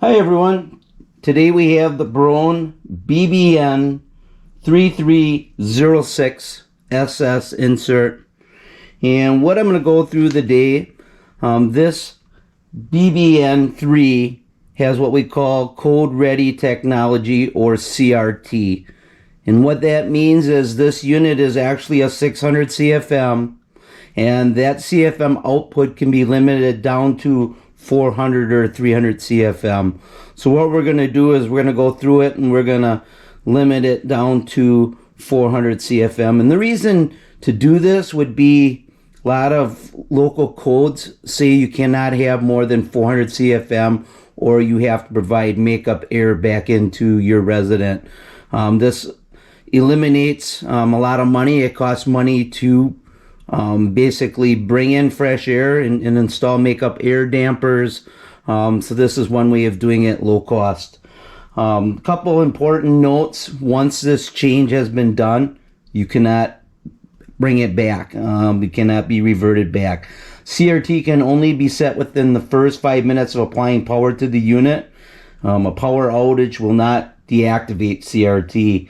Hi everyone, today we have the Broan BBN3306SS insert, and what I'm going to go through today, this BBN3 has what we call code ready technology, or CRT, and what that means is this unit is actually a 600 CFM, and that CFM output can be limited down to 400 or 300 CFM. So what we're going to do is we're going to go through it and we're going to limit it down to 400 CFM. And the reason to do this would be a lot of local codes say you cannot have more than 400 CFM, or you have to provide makeup air back into your resident. This eliminates a lot of money. It costs money to basically bring in fresh air and install makeup air dampers. So this is one way of doing it low cost. Couple important notes: once this change has been done, you cannot bring it back. It cannot be reverted back. CRT can only be set within the first 5 minutes of applying power to the unit. A power outage will not deactivate CRT.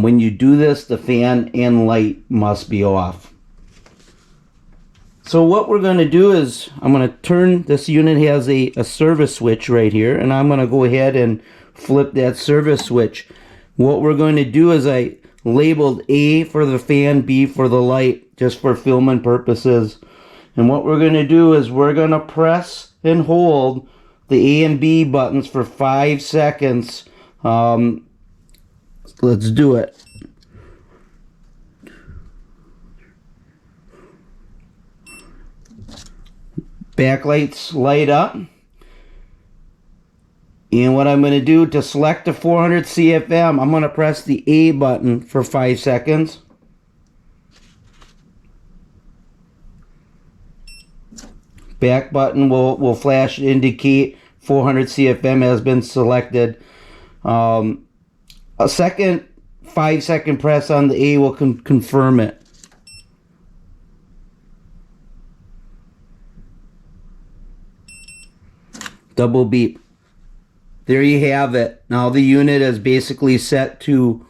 When you do this, the fan and light must be off. So what we're going to do is I'm going to turn, this unit has a service switch right here, and I'm going to go ahead and flip that service switch. What we're going to do is I labeled A for the fan, B for the light, just for filming purposes. And what we're going to do is we're going to press and hold the A and B buttons for 5 seconds. Let's do it. Backlights light up, and what I'm going to do to select the 400 CFM, I'm going to press the A button for 5 seconds. Back button will flash to indicate 400 CFM has been selected. A second 5-second press on the A will confirm it. Double beep. There you have it. Now the unit is basically set to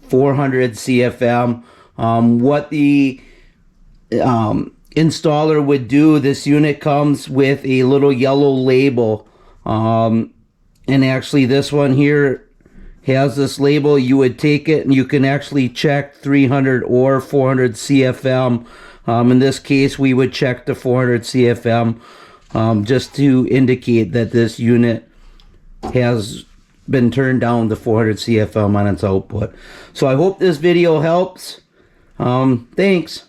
400 CFM. What the installer would do, this unit comes with a little yellow label, and actually this one here has this label. You would take it and you can actually check 300 or 400 CFM. In this case we would check the 400 CFM. Just to indicate that this unit has been turned down to 400 CFM on its output. So I hope this video helps. Thanks.